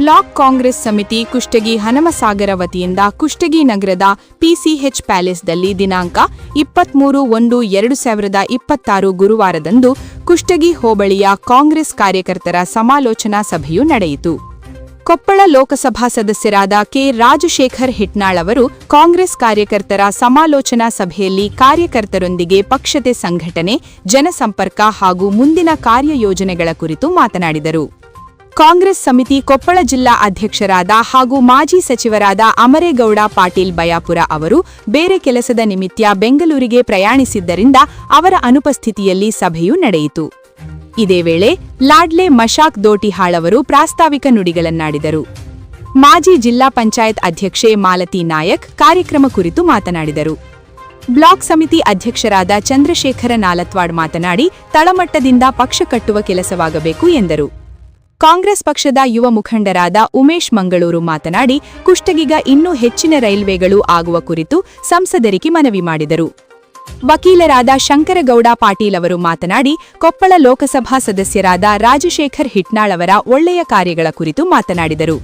Block Congress ಸಮಿತಿ ಕುಷ್ಟಗಿ ಹನಮಸಾಗರ ವತಿಯಿಂದ ಕುಷ್ಟಗಿ ನಗರದ ಪಿಸಿಎಚ್ ಪ್ಯಾಲೇಸ್ದಲ್ಲಿ ದಿನಾಂಕ 23/1/2026 ಗುರುವಾರದಂದು ಕುಷ್ಟಗಿ ಹೋಬಳಿಯ ಕಾಂಗ್ರೆಸ್ ಕಾರ್ಯಕರ್ತರ ಸಮಾಲೋಚನಾ ಸಭೆಯು ನಡೆಯಿತು. ಕೊಪ್ಪಳ ಲೋಕಸಭಾ ಸದಸ್ಯರಾದ ಕೆ. ರಾಜಶೇಖರ್ ಹಿಟ್ನಾಳ್ ಅವರು ಕಾಂಗ್ರೆಸ್ ಕಾರ್ಯಕರ್ತರ ಸಮಾಲೋಚನಾ ಸಭೆಯಲ್ಲಿ ಕಾರ್ಯಕರ್ತರೊಂದಿಗೆ ಪಕ್ಷತೆ ಸಂಘಟನೆ, ಜನಸಂಪರ್ಕ ಹಾಗೂ ಮುಂದಿನ ಕಾರ್ಯಯೋಜನೆಗಳ ಕುರಿತು ಮಾತನಾಡಿದರು. ಕಾಂಗ್ರೆಸ್ ಸಮಿತಿ ಕೊಪ್ಪಳ ಜಿಲ್ಲಾ ಅಧ್ಯಕ್ಷರಾದ ಹಾಗೂ ಮಾಜಿ ಸಚಿವರಾದ ಅಮರೇಗೌಡ ಪಾಟೀಲ್ ಬಯಾಪುರ ಅವರು ಬೇರೆ ಕೆಲಸದ ನಿಮಿತ್ತ ಬೆಂಗಳೂರಿಗೆ ಪ್ರಯಾಣಿಸಿದ್ದರಿಂದ ಅವರ ಅನುಪಸ್ಥಿತಿಯಲ್ಲಿ ಸಭೆಯು ನಡೆಯಿತು. ಇದೇ ವೇಳೆ ಲಾಡ್ಲೆ ಮಶಾಕ್ ದೋಟಿಹಾಳ್ ಅವರು ಪ್ರಾಸ್ತಾವಿಕ ನುಡಿಗಳನ್ನಾಡಿದರು. ಮಾಜಿ ಜಿಲ್ಲಾ ಪಂಚಾಯತ್ ಅಧ್ಯಕ್ಷೆ ಮಾಲತಿ ನಾಯಕ್ ಕಾರ್ಯಕ್ರಮ ಕುರಿತು ಮಾತನಾಡಿದರು. ಬ್ಲಾಕ್ ಸಮಿತಿ ಅಧ್ಯಕ್ಷರಾದ ಚಂದ್ರಶೇಖರ ನಾಲತ್ವಾಡ್ ಮಾತನಾಡಿ ತಳಮಟ್ಟದಿಂದ ಪಕ್ಷ ಕಟ್ಟುವ ಕೆಲಸವಾಗಬೇಕು ಎಂದರು. ಕಾಂಗ್ರೆಸ್ ಪಕ್ಷದ ಯುವ ಮುಖಂಡರಾದ ಉಮೇಶ್ ಮಂಗಳೂರು ಮಾತನಾಡಿ ಕುಷ್ಟಗಿಗ ಇನ್ನೂ ಹೆಚ್ಚಿನ ರೈಲ್ವೆಗಳು ಆಗುವ ಕುರಿತು ಸಂಸದರಿಗೆ ಮನವಿ ಮಾಡಿದರು. ವಕೀಲರಾದ ಶಂಕರಗೌಡ ಪಾಟೀಲ್ ಅವರು ಮಾತನಾಡಿ ಕೊಪ್ಪಳ ಲೋಕಸಭಾ ಸದಸ್ಯರಾದ ರಾಜಶೇಖರ್ ಹಿಟ್ನಾಳ್ ಅವರ ಒಳ್ಳೆಯ ಕಾರ್ಯಗಳ ಕುರಿತು ಮಾತನಾಡಿದರು.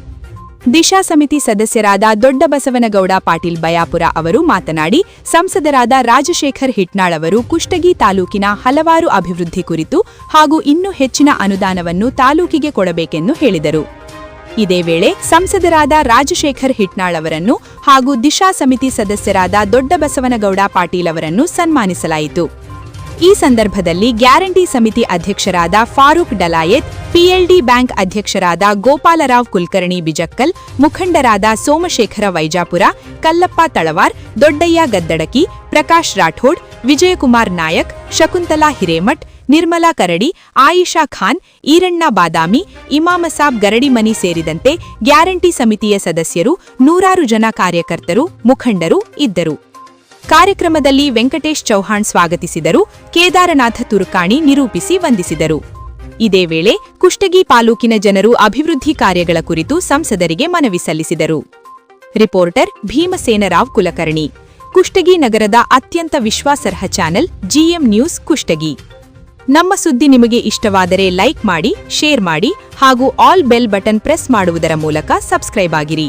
ದಿಶಾ ಸಮಿತಿ ಸದಸ್ಯರಾದ ದೊಡ್ಡಬಸವನಗೌಡ ಪಾಟೀಲ್ ಬಯಾಪುರ ಅವರು ಮಾತನಾಡಿ ಸಂಸದರಾದ ರಾಜಶೇಖರ್ ಹಿಟ್ನಾಳ್ ಅವರು ಕುಷ್ಟಗಿ ತಾಲೂಕಿನ ಹಲವಾರು ಅಭಿವೃದ್ಧಿ ಕುರಿತು ಹಾಗೂ ಇನ್ನೂ ಹೆಚ್ಚಿನ ಅನುದಾನವನ್ನು ತಾಲೂಕಿಗೆ ಕೊಡಬೇಕೆಂದು ಹೇಳಿದರು. ಇದೇ ವೇಳೆ ಸಂಸದರಾದ ರಾಜಶೇಖರ್ ಹಿಟ್ನಾಳ್ ಅವರನ್ನು ಹಾಗೂ ದಿಶಾ ಸಮಿತಿ ಸದಸ್ಯರಾದ ದೊಡ್ಡಬಸವನಗೌಡ ಪಾಟೀಲ್ ಅವರನ್ನು ಸನ್ಮಾನಿಸಲಾಯಿತು. ಈ ಸಂದರ್ಭದಲ್ಲಿ ಗ್ಯಾರಂಟಿ ಸಮಿತಿ ಅಧ್ಯಕ್ಷರಾದ ಫಾರೂಕ್ ಡಲಾಯತ್, ಪಿಎಲ್ಡಿ ಬ್ಯಾಂಕ್ ಅಧ್ಯಕ್ಷರಾದ ಗೋಪಾಲರಾವ್ ಕುಲಕರ್ಣಿ ಬಿಜಕ್ಕಲ್, ಮುಖಂಡರಾದ ಸೋಮಶೇಖರ ವೈಜಾಪುರ, ಕಲ್ಲಪ್ಪ ತಳವಾರ್, ದೊಡ್ಡಯ್ಯ ಗದ್ದಡಕಿ, ಪ್ರಕಾಶ್ ರಾಠೋಡ್, ವಿಜಯಕುಮಾರ್ ನಾಯಕ್, ಶಕುಂತಲಾ ಹಿರೇಮಠ್, ನಿರ್ಮಲಾ ಕರಡಿ, ಆಯಿಷಾ ಖಾನ್, ಈರಣ್ಣ ಬಾದಾಮಿ, ಇಮಾಮಸಾಬ್ ಗರಡಿಮನಿ ಸೇರಿದಂತೆ ಗ್ಯಾರಂಟಿ ಸಮಿತಿಯ ಸದಸ್ಯರು, ನೂರಾರು ಜನ ಕಾರ್ಯಕರ್ತರು, ಮುಖಂಡರು ಇದ್ದರು. ಕಾರ್ಯಕ್ರಮದಲ್ಲಿ ವೆಂಕಟೇಶ್ ಚೌಹಾಣ್ ಸ್ವಾಗತಿಸಿದರು. ಕೇದಾರನಾಥ ತುರ್ಕಾಣಿ ನಿರೂಪಿಸಿ ವಂದಿಸಿದರು. ಇದೇ ವೇಳೆ ಕುಷ್ಟಗಿ ತಾಲೂಕಿನ ಜನರು ಅಭಿವೃದ್ಧಿ ಕಾರ್ಯಗಳ ಕುರಿತು ಸಂಸದರಿಗೆ ಮನವಿ ಸಲ್ಲಿಸಿದರು. ರಿಪೋರ್ಟರ್ ಭೀಮಸೇನರಾವ್ ಕುಲಕರ್ಣಿ. ಕುಷ್ಟಗಿ ನಗರದ ಅತ್ಯಂತ ವಿಶ್ವಾಸಾರ್ಹ ಚಾನೆಲ್ ಜಿಎಂ ನ್ಯೂಸ್ ಕುಷ್ಟಗಿ. ನಮ್ಮ ಸುದ್ದಿ ನಿಮಗೆ ಇಷ್ಟವಾದರೆ ಲೈಕ್ ಮಾಡಿ, ಶೇರ್ ಮಾಡಿ ಹಾಗೂ ಆಲ್ ಬೆಲ್ ಬಟನ್ ಪ್ರೆಸ್ ಮಾಡುವುದರ ಮೂಲಕ ಸಬ್ಸ್ಕ್ರೈಬ್ ಆಗಿರಿ.